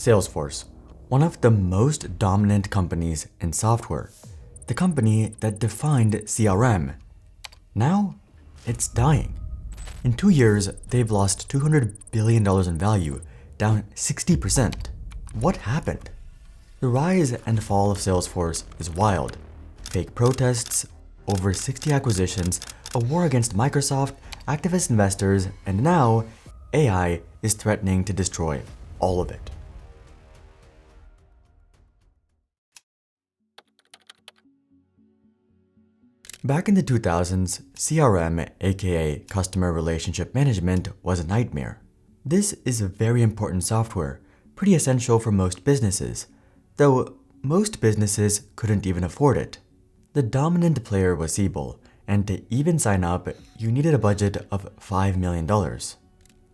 Salesforce, one of the most dominant companies in software, the company that defined CRM. Now, it's dying. In 2 years, they've lost $200 billion in value, down 60%. What happened? The rise and fall of Salesforce is wild. Fake protests, over 60 acquisitions, a war against Microsoft, activist investors, and now AI is threatening to destroy all of it. Back in the 2000s, CRM, aka Customer Relationship Management, was a nightmare. This is a very important software, pretty essential for most businesses, though most businesses couldn't even afford it. The dominant player was Siebel, and to even sign up, you needed a budget of $5 million.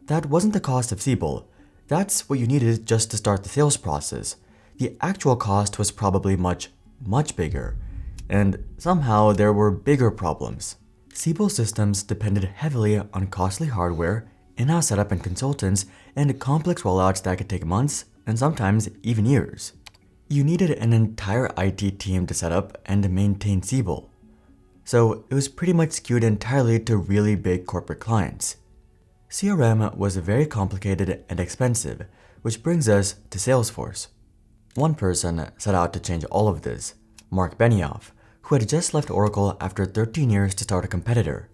That wasn't the cost of Siebel. That's what you needed just to start the sales process. The actual cost was probably much bigger. And somehow there were bigger problems. Siebel Systems depended heavily on costly hardware, in-house setup and consultants, and complex rollouts that could take months and sometimes even years. You needed an entire IT team to set up and maintain Siebel. So it was pretty much skewed entirely to really big corporate clients. CRM was very complicated and expensive, which brings us to Salesforce. One person set out to change all of this, Mark Benioff, who had just left Oracle after 13 years to start a competitor.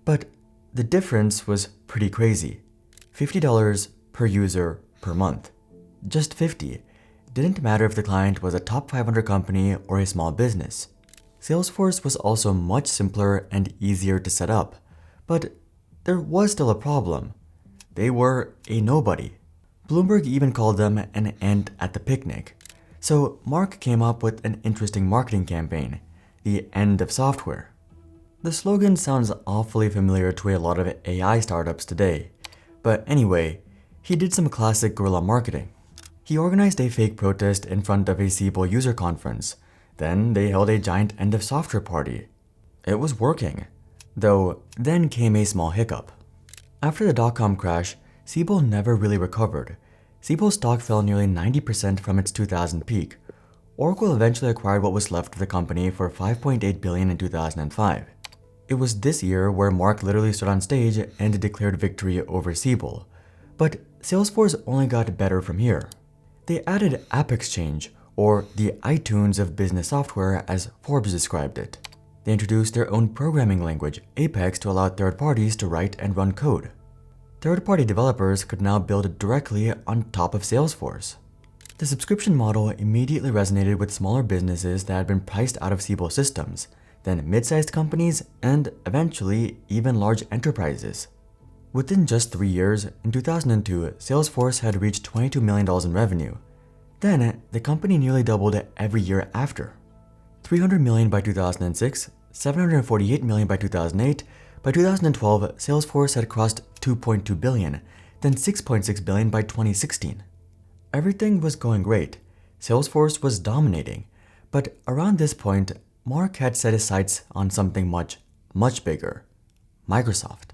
But the difference was pretty crazy. $50 per user per month. Just 50. Didn't matter if the client was a top 500 company or a small business. Salesforce was also much simpler and easier to set up. But there was still a problem. They were a nobody. Bloomberg even called them an ant at the picnic. So Mark came up with an interesting marketing campaign, the end of software. The slogan sounds awfully familiar to a lot of AI startups today. But anyway, he did some classic guerrilla marketing. He organized a fake protest in front of a Siebel user conference. Then they held a giant end of software party. It was working. Though then came a small hiccup. After the dot-com crash, Siebel never really recovered. Siebel's stock fell nearly 90% from its 2000 peak. Oracle eventually acquired what was left of the company for $5.8 billion in 2005. It was this year where Mark literally stood on stage and declared victory over Siebel. But Salesforce only got better from here. They added AppExchange, or the iTunes of business software as Forbes described it. They introduced their own programming language, Apex, to allow third parties to write and run code. Third-party developers could now build directly on top of Salesforce. The subscription model immediately resonated with smaller businesses that had been priced out of Siebel Systems, then mid-sized companies, and eventually even large enterprises. Within just 3 years, in 2002, Salesforce had reached $22 million in revenue. Then, the company nearly doubled every year after. $300 million by 2006, $748 million by 2008, by 2012, Salesforce had crossed $2.2 billion, then $6.6 billion by 2016. Everything was going great. Salesforce was dominating. But around this point, Mark had set his sights on something much bigger. Microsoft.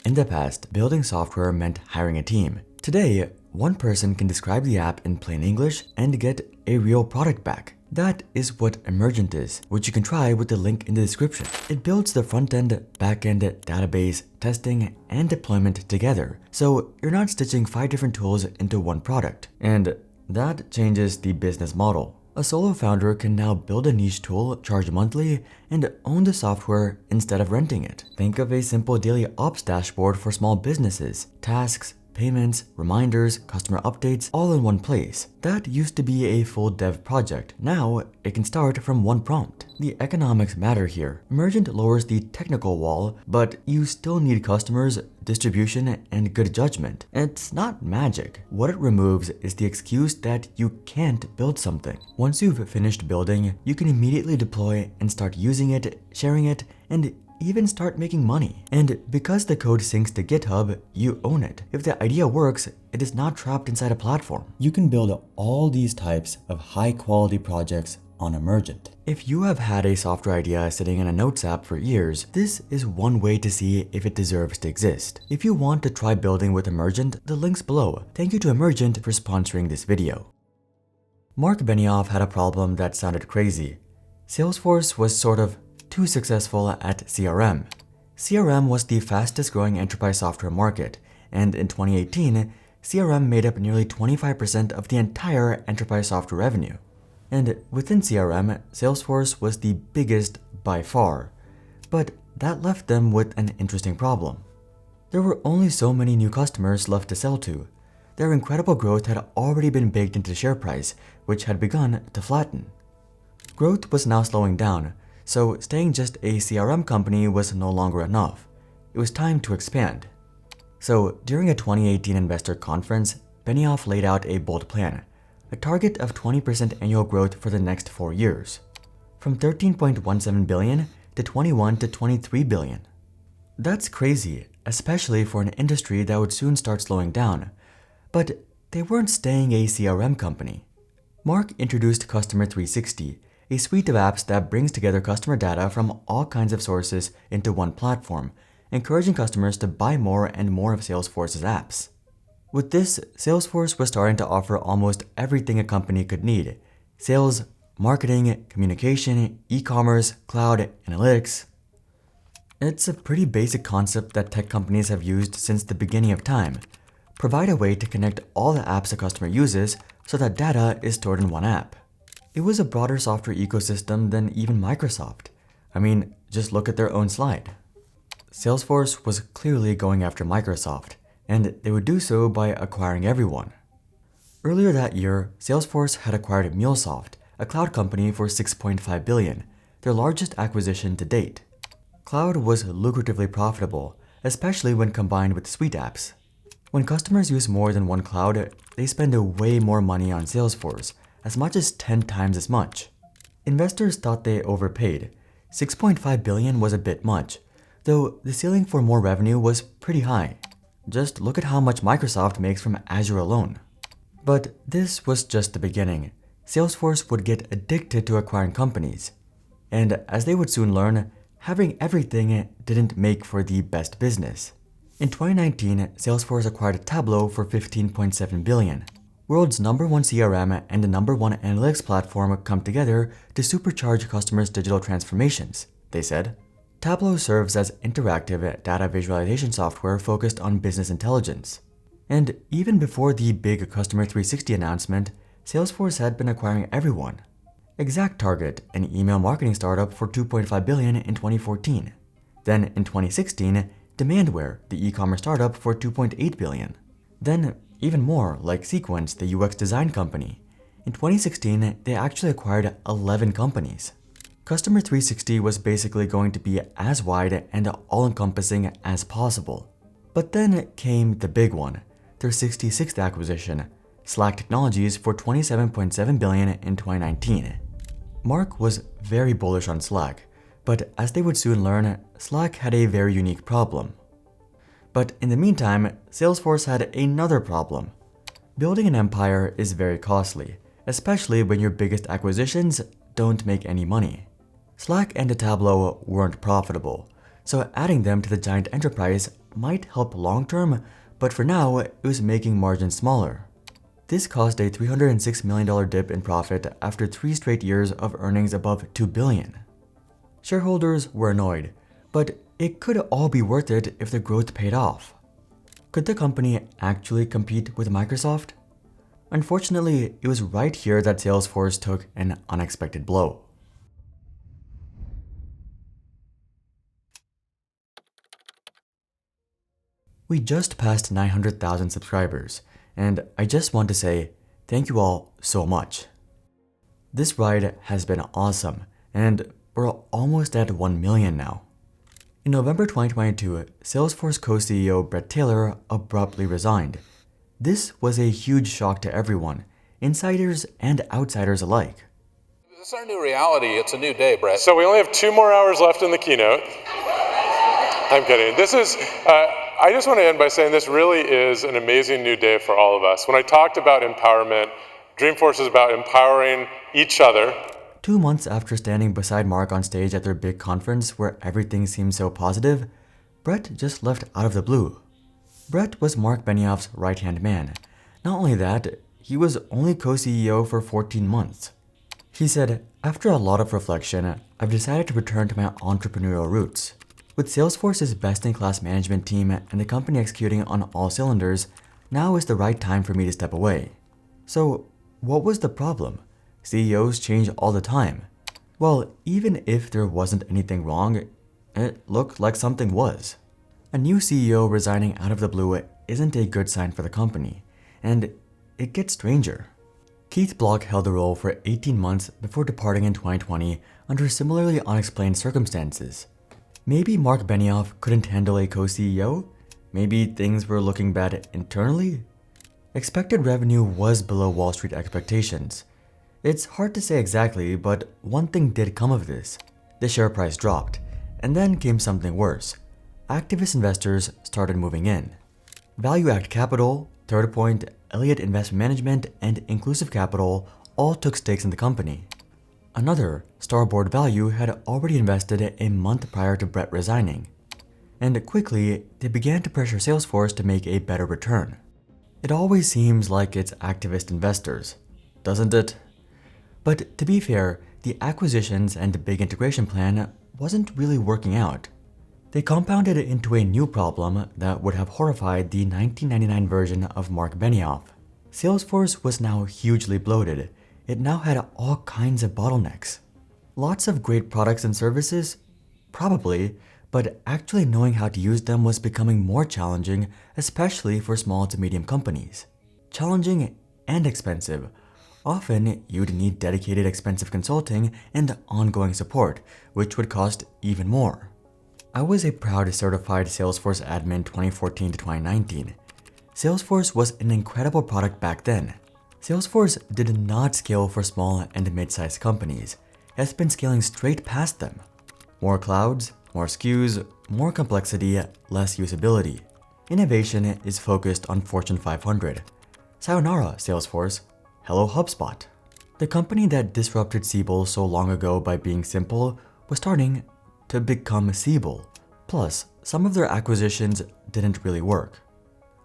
In the past, building software meant hiring a team. Today, one person can describe the app in plain English and get a real product back. That is what Emergent is, which you can try with the link in the description. It builds the front-end, back-end, database, testing, and deployment together, so you're not stitching 5 different tools into one product. And that changes the business model. A solo founder can now build a niche tool, charge monthly, and own the software instead of renting it. Think of a simple daily ops dashboard for small businesses, tasks, payments, reminders, customer updates, all in one place. That used to be a full dev project. Now, it can start from one prompt. The economics matter here. Emergent lowers the technical wall, but you still need customers, distribution, and good judgment. It's not magic. What it removes is the excuse that you can't build something. Once you've finished building, you can immediately deploy and start using it, sharing it, and even start making money. And because the code syncs to GitHub, you own it. If the idea works, it is not trapped inside a platform. You can build all these types of high quality projects on Emergent. If you have had a software idea sitting in a notes app for years, this is one way to see if it deserves to exist. If you want to try building with Emergent, the link's below. Thank you to Emergent for sponsoring this video. Mark Benioff had a problem that sounded crazy. Salesforce was sort of too successful at CRM. CRM was the fastest growing enterprise software market, and in 2018, CRM made up nearly 25% of the entire enterprise software revenue. And within CRM, Salesforce was the biggest by far. But that left them with an interesting problem. There were only so many new customers left to sell to. Their incredible growth had already been baked into the share price, which had begun to flatten. Growth was now slowing down, so staying just a CRM company was no longer enough. It was time to expand. So during a 2018 investor conference, Benioff laid out a bold plan. A target of 20% annual growth for the next 4 years, from $13.17 billion to $21 to $23 billion. That's crazy, especially for an industry that would soon start slowing down. But they weren't staying a CRM company. Mark introduced Customer 360, a suite of apps that brings together customer data from all kinds of sources into one platform, encouraging customers to buy more and more of Salesforce's apps. With this, Salesforce was starting to offer almost everything a company could need: sales, marketing, communication, e-commerce, cloud, analytics. It's a pretty basic concept that tech companies have used since the beginning of time. Provide a way to connect all the apps a customer uses so that data is stored in one app. It was a broader software ecosystem than even Microsoft. I mean, just look at their own slide. Salesforce was clearly going after Microsoft, and they would do so by acquiring everyone. Earlier that year, Salesforce had acquired MuleSoft, a cloud company, for $6.5 billion, their largest acquisition to date. Cloud was lucratively profitable, especially when combined with suite apps. When customers use more than one cloud, they spend way more money on Salesforce, as much as 10 times as much. Investors thought they overpaid. $6.5 billion was a bit much, though the ceiling for more revenue was pretty high. Just look at how much Microsoft makes from Azure alone. But this was just the beginning. Salesforce would get addicted to acquiring companies. And as they would soon learn, having everything didn't make for the best business. In 2019, Salesforce acquired Tableau for $15.7 billion. World's #1 CRM and the #1 analytics platform come together to supercharge customers' digital transformations, they said. Tableau serves as interactive data visualization software focused on business intelligence. And even before the big Customer 360 announcement, Salesforce had been acquiring everyone. ExactTarget, an email marketing startup, for $2.5 billion in 2014. Then in 2016, Demandware, the e-commerce startup, for $2.8 billion. Then even more, like Sequence, the UX design company. In 2016, they actually acquired 11 companies. Customer 360 was basically going to be as wide and all-encompassing as possible. But then came the big one, their 66th acquisition, Slack Technologies, for $27.7 billion in 2019. Mark was very bullish on Slack, but as they would soon learn, Slack had a very unique problem. But in the meantime, Salesforce had another problem. Building an empire is very costly, especially when your biggest acquisitions don't make any money. Slack and Tableau weren't profitable, so adding them to the giant enterprise might help long-term, but for now, it was making margins smaller. This caused a $306 million dip in profit after 3 straight years of earnings above $2 billion. Shareholders were annoyed, but it could all be worth it if the growth paid off. Could the company actually compete with Microsoft? Unfortunately, it was right here that Salesforce took an unexpected blow. We just passed 900,000 subscribers, and I just want to say thank you all so much. This ride has been awesome, and we're almost at 1 million now. In November 2022, Salesforce co-CEO Bret Taylor abruptly resigned. This was a huge shock to everyone, insiders and outsiders alike. This is our new reality. It's a new day, Bret. So we only have 2 more hours left in the keynote. I'm kidding. I just want to end by saying this really is an amazing new day for all of us. When I talked about empowerment, Dreamforce is about empowering each other. 2 months after standing beside Mark on stage at their big conference where everything seemed so positive, Brett just left out of the blue. Brett was Mark Benioff's right-hand man. Not only that, he was only co-CEO for 14 months. He said, "After a lot of reflection, I've decided to return to my entrepreneurial roots. With Salesforce's best-in-class management team and the company executing on all cylinders, now is the right time for me to step away." So, what was the problem? CEOs change all the time. Well, even if there wasn't anything wrong, it looked like something was. A new CEO resigning out of the blue isn't a good sign for the company, and it gets stranger. Keith Block held the role for 18 months before departing in 2020 under similarly unexplained circumstances. Maybe Mark Benioff couldn't handle a co-CEO? Maybe things were looking bad internally? Expected revenue was below Wall Street expectations. It's hard to say exactly, but one thing did come of this. The share price dropped, and then came something worse. Activist investors started moving in. Value Act Capital, Third Point, Elliott Investment Management, and Inclusive Capital all took stakes in the company. Another, Starboard Value, had already invested a month prior to Brett resigning. And quickly, they began to pressure Salesforce to make a better return. It always seems like it's activist investors, doesn't it? But to be fair, the acquisitions and big integration plan wasn't really working out. They compounded it into a new problem that would have horrified the 1999 version of Mark Benioff. Salesforce was now hugely bloated. It now had all kinds of bottlenecks. Lots of great products and services? Probably, but actually knowing how to use them was becoming more challenging, especially for small to medium companies. Challenging and expensive. Often, you'd need dedicated expensive consulting and ongoing support, which would cost even more. I was a proud certified Salesforce admin 2014 to 2019. Salesforce was an incredible product back then. Salesforce did not scale for small and mid-sized companies. It has been scaling straight past them. More clouds, more SKUs, more complexity, less usability. Innovation is focused on Fortune 500. Sayonara, Salesforce. Hello, HubSpot. The company that disrupted Siebel so long ago by being simple was starting to become Siebel. Plus, some of their acquisitions didn't really work.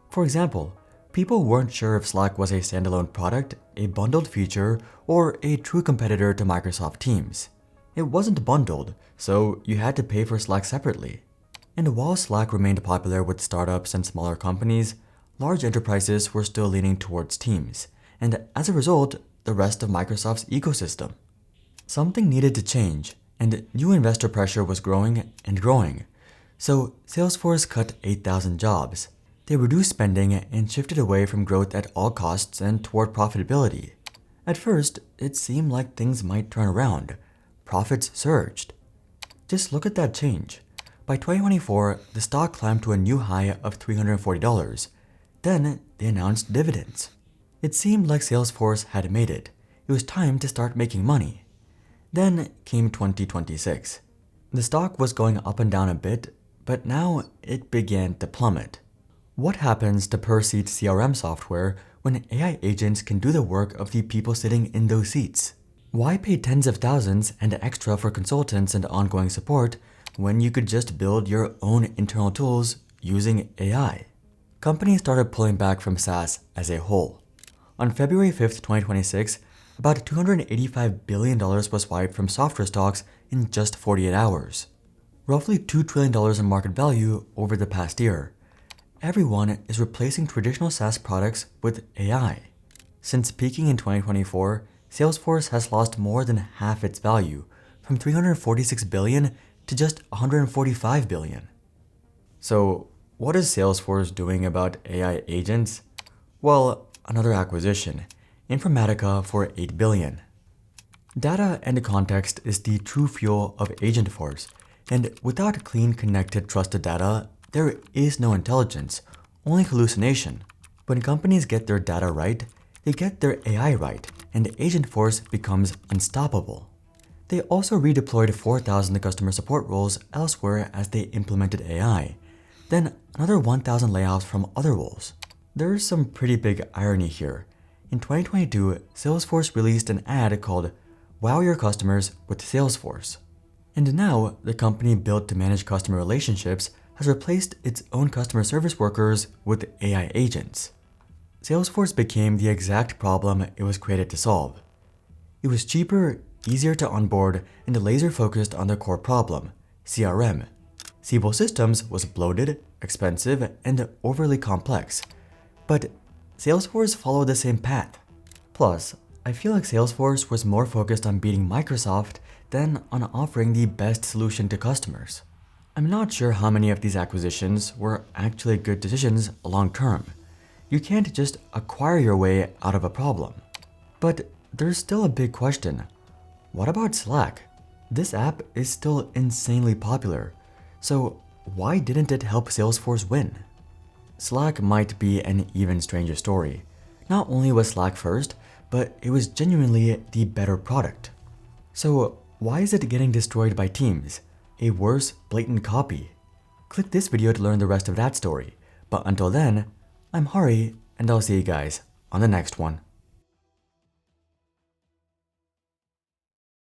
For example, people weren't sure if Slack was a standalone product, a bundled feature, or a true competitor to Microsoft Teams. It wasn't bundled, so you had to pay for Slack separately. And while Slack remained popular with startups and smaller companies, large enterprises were still leaning towards Teams, and as a result, the rest of Microsoft's ecosystem. Something needed to change, and new investor pressure was growing and growing. So Salesforce cut 8,000 jobs. They reduced spending and shifted away from growth at all costs and toward profitability. At first, it seemed like things might turn around. Profits surged. Just look at that change. By 2024, the stock climbed to a new high of $340. Then they announced dividends. It seemed like Salesforce had made it. It was time to start making money. Then came 2026. The stock was going up and down a bit, but now it began to plummet. What happens to per-seat CRM software when AI agents can do the work of the people sitting in those seats? Why pay tens of thousands and extra for consultants and ongoing support when you could just build your own internal tools using AI? Companies started pulling back from SaaS as a whole. On February 5th, 2026, about $285 billion was wiped from software stocks in just 48 hours. Roughly $2 trillion in market value over the past year. Everyone is replacing traditional SaaS products with AI. Since peaking in 2024, Salesforce has lost more than half its value, from $346 billion to just $145 billion. So, what is Salesforce doing about AI agents? Well, another acquisition, Informatica for $8 billion. Data and context is the true fuel of Agentforce, and without clean, connected, trusted data, there is no intelligence, only hallucination. When companies get their data right, they get their AI right, and Agentforce becomes unstoppable. They also redeployed 4,000 customer support roles elsewhere as they implemented AI, then another 1,000 layoffs from other roles. There's some pretty big irony here. In 2022, Salesforce released an ad called wow your customers with Salesforce. And now, the company built to manage customer relationships has replaced its own customer service workers with AI agents. Salesforce became the exact problem it was created to solve. It was cheaper, easier to onboard, and laser-focused on the core problem, CRM. Siebel Systems was bloated, expensive, and overly complex. But Salesforce followed the same path. Plus, I feel like Salesforce was more focused on beating Microsoft than on offering the best solution to customers. I'm not sure how many of these acquisitions were actually good decisions long term. You can't just acquire your way out of a problem. But there's still a big question. What about Slack? This app is still insanely popular. So why didn't it help Salesforce win? Slack might be an even stranger story. Not only was Slack first, but it was genuinely the better product. So why is it getting destroyed by Teams? A worse, blatant copy? Click this video to learn the rest of that story. But until then, I'm Hari, and I'll see you guys on the next one.